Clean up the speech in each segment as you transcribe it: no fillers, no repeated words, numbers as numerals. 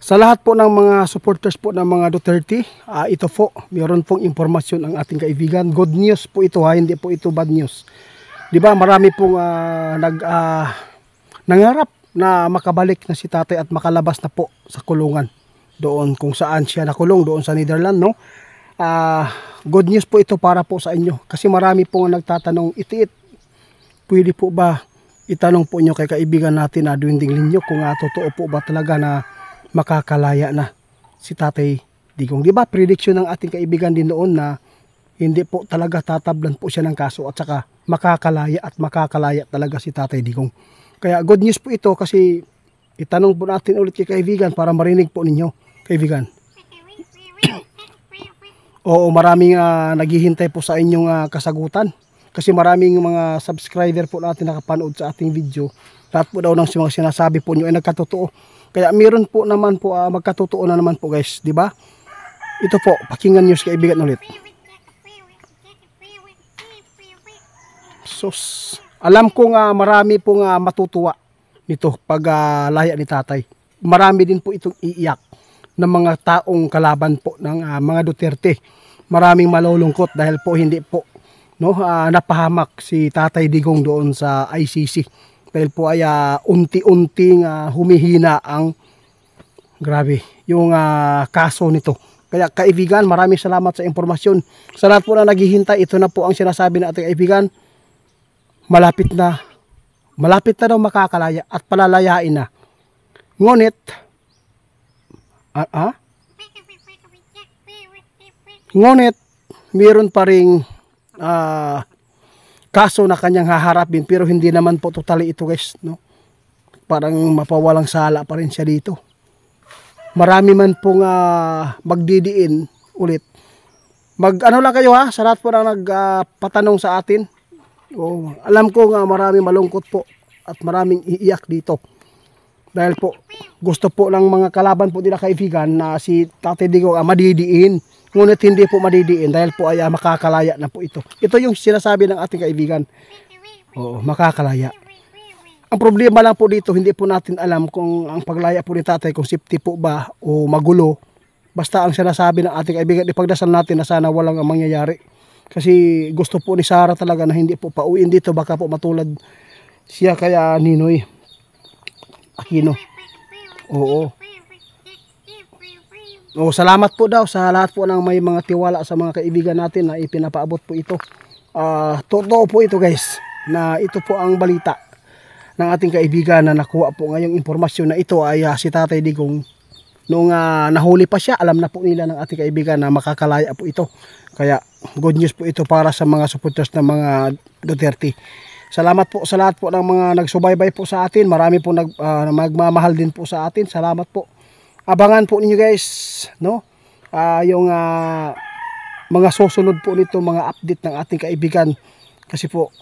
Sa lahat po ng mga supporters po ng mga Duterte, ito po, mayroon pong impormasyon ang ating kaibigan. Good news po ito ha, hindi po ito bad news. Di ba marami pong nangarap na makabalik na si tatay at makalabas na po sa kulungan. Doon kung saan siya nakulong, doon sa Netherlands, no? Good news po ito para po sa inyo. Kasi marami pong nagtatanong, itiit, pwede po ba itanong po nyo kay kaibigan natin na Dwinding Linyo kung totoo po ba talaga na makakalaya na si Tatay Digong. Di ba prediction ng ating kaibigan din noon na hindi po talaga tatablan po siya ng kaso at saka makakalaya talaga si Tatay Digong. Kaya good news po ito kasi itanong po natin ulit kay kaibigan para marinig po ninyo, kaibigan. Oo, maraming naghihintay po sa inyong kasagutan. Kasi maraming mga subscriber po natin nakapanood sa ating video. Lahat po daw ng mga sinasabi po nyo ay nagkatotoo. Kaya meron po naman po magkatotoo na naman po guys, di ba? Ito po, pakinggan nyo si kaibigan ulit. So, alam ko nga marami pong matutuwa nito pag laya ni tatay. Marami din po itong iiyak ng mga taong kalaban po ng mga Duterte. Maraming malulungkot dahil po hindi po napahamak si Tatay Digong doon sa ICC. Dahil po ay unti-unting humihina ang grabe yung kaso nito. Kaya kaibigan, maraming salamat sa impormasyon. Sa lahat po na naghihintay, ito na po ang sinasabi ng ating kaibigan. Malapit na daw makakalaya at palalayain na. Ngunit meron pa ring kaso na kanyang haharapin pero hindi naman po totally ito guys, no? Parang mapawalang sala pa rin siya dito. Marami man pong magdidiin ulit. Ano lang kayo ha, sa lahat po na nagpatanong sa atin. Alam ko nga marami malungkot po at maraming iiyak dito. Dahil po gusto po ng mga kalaban po nila kaibigan na si Tatay Digong madidiin. Ngunit hindi po madidiin dahil po ay makakalaya na po ito. Ito yung sinasabi ng ating kaibigan. Oo, makakalaya. Ang problema lang po dito, hindi po natin alam kung ang paglaya po ni tatay, kung safety po ba o magulo. Basta ang sinasabi ng ating kaibigan, ipagdasal natin na sana walang mangyayari. Kasi gusto po ni Sarah talaga na hindi po pauwiin dito. Baka po matulad siya kaya Ninoy Aquino. Oo. Salamat po daw sa lahat po ng may mga tiwala sa mga kaibigan natin na ipinapaabot po ito. Totoo po ito guys, na ito po ang balita ng ating kaibigan na nakuha po ngayong impormasyon na ito ay si Tatay Digong. Noong nahuli pa siya, alam na po nila ng ating kaibigan na makakalaya po ito. Kaya good news po ito para sa mga supporters ng mga Duterte. Salamat po sa lahat po ng mga nagsubaybay po sa atin. Marami po magmamahal din po sa atin. Salamat po. Abangan po ninyo guys, no? Yung mga susunod po nito, mga update ng ating kaibigan. Kasi po,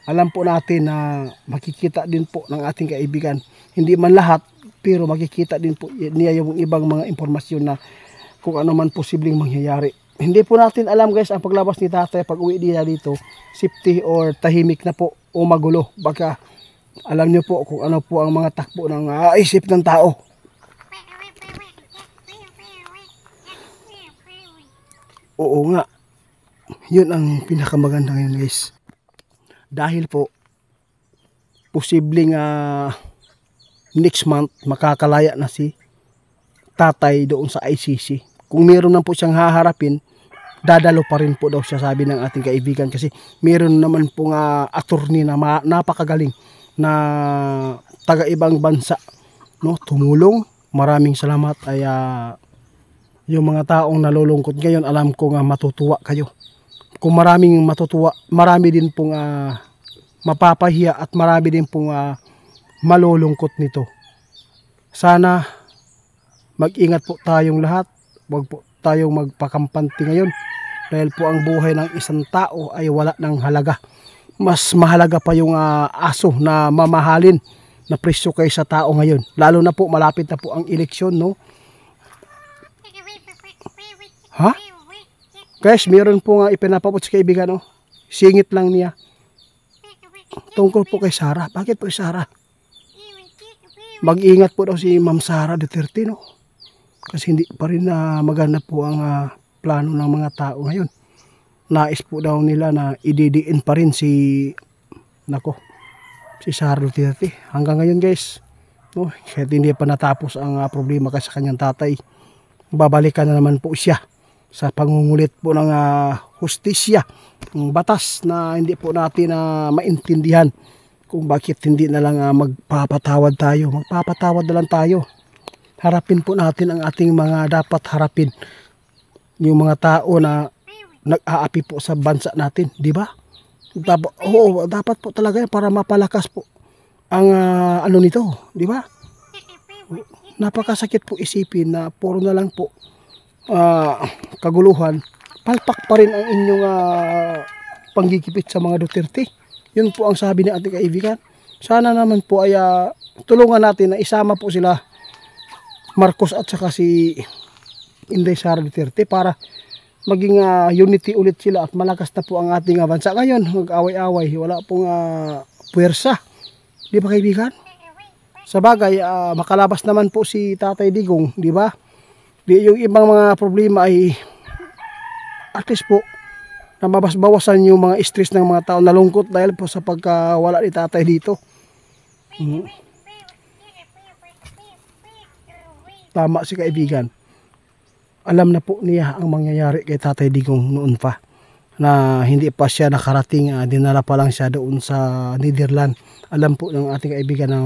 alam po natin na makikita din po ng ating kaibigan. Hindi man lahat, pero makikita din po niya yung ibang mga impormasyon na kung ano man posibleng mangyayari. Hindi po natin alam guys ang paglabas ni tatay pag uwi niya dito, safety or tahimik na po o magulo. Baka alam nyo po kung ano po ang mga takbo ng isip ng tao. Oo nga, yun ang pinakamaganda ngayon guys. Dahil po, posibleng next month makakalaya na si tatay doon sa ICC. Kung meron na po siyang haharapin, dadalo pa rin po daw siya, sabi ng ating kaibigan. Kasi meron naman pong attorney na napakagaling na taga ibang bansa, no? Tumulong. Maraming salamat ay yung mga taong nalulungkot ngayon, alam ko nga matutuwa kayo. Kung maraming matutuwa, marami din pong mapapahiya at marami din pong malulungkot nito. Sana mag-ingat po tayong lahat. Huwag po tayong magpakampante ngayon. Dahil po ang buhay ng isang tao ay wala ng halaga. Mas mahalaga pa yung aso na mamahalin na presyo kaysa tao ngayon. Lalo na po malapit na po ang eleksyon, no? Ha? Guys, meron po nga ipinapabot sa kaibigan, no? Singit lang niya. Tungkol po kay Sarah. Bakit po kay Sarah? Mag-ingat po daw si Ma'am Sara Duterte, no? Kasi hindi pa rin maganda po ang plano ng mga tao ngayon. Nais po daw nila na ididiin pa rin si Sara Duterte. Hanggang ngayon guys, no, kahit hindi pa natapos ang problema kasi sa kanyang tatay, babalikan na naman po siya sa pangungulit po ng hustisya, ng batas na hindi po natin maintindihan kung bakit hindi na lang magpapatawad tayo. Magpapatawad na lang tayo. Harapin po natin ang ating mga dapat harapin. Yung mga tao na nag-aapi po sa bansa natin, di ba? Dapat po talaga para mapalakas po ang nito, di ba? Napakasakit po isipin na puro na lang po kaguluhan, palpak pa rin ang inyong panggigipit sa mga Duterte. Yun po ang sabi ng ating kaibigan. Sana naman po ay tulungan natin na isama po sila Marcos at saka si Inday Sara Duterte para maging unity ulit sila at malakas na po ang ating bansa. Ngayon, mag-away-away, wala pong puwersa. Di ba kaibigan? Sa bagay, makalabas naman po si Tatay Digong, di ba? Yung ibang mga problema ay at least po na mabasbawasan yung mga stress ng mga tao, nalungkot dahil po sa pagkawala ni Tatay dito. Tama si kaibigan. Alam na po niya ang mangyayari kay Tatay Digong noon pa, na hindi pa siya nakarating, dinala pa lang siya doon sa Netherlands. Alam po ng ating kaibigan na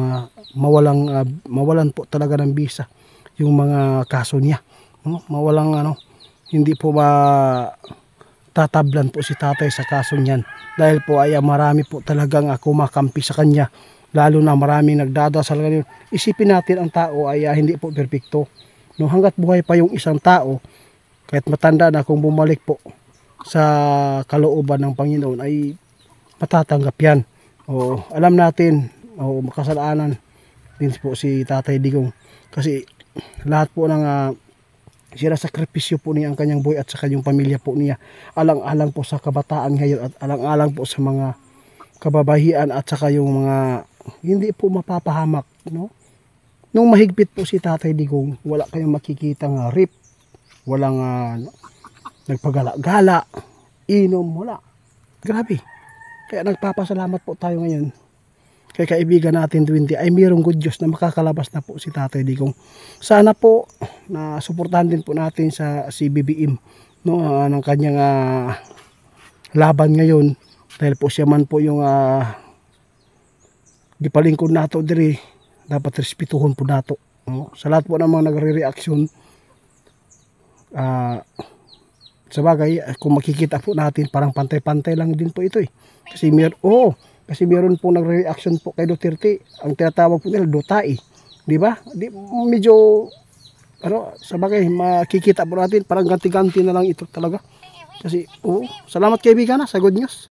mawalan po talaga ng visa yung mga kaso niya, no? Mawalang hindi po ba tatablan po si tatay sa kaso niyan, dahil po ay marami po talagang kumakampi sa kanya, lalo na maraming nagdadasal ngayon. Isipin natin ang tao ay hindi po perpekto, no? Hanggat buhay pa yung isang tao, kahit matanda na, kung bumalik po sa kalooban ng Panginoon ay matatanggap yan. Alam natin, makasalanan din po si Tatay Digong kasi lahat po ng sinasakripisyo po niya ang kanyang buhay at sa kanyang pamilya po niya, alang-alang po sa kabataan ngayon at alang-alang po sa mga kababahian at saka yung mga hindi po mapapahamak, no? Nung mahigpit po si Tatay Digong, wala kayong makikitang rape, walang nagpagala-gala, inom, wala. Grabe. Kaya nagpapasalamat po tayo ngayon kay kaibigan natin 20 ay mayroong good Diyos na makakalabas na po si Tatay Digong. Sana po na suportahan din po natin sa CBBM, no, ng kanyang laban ngayon, dahil po siya man po yung gipalingkod nato diri, dapat respetuhon po nato, no? Sa lahat po ng mga nagre-reaction, sa bagay, kung makikita po natin parang pantay-pantay lang din po ito kasi meron pong nagre-reaction po kay Duterte, ang tinatawag po nila Dutay, di ba? Medyo sa bagay makikita po natin parang ganti-ganti na lang ito talaga kasi salamat kaibigan sa good news.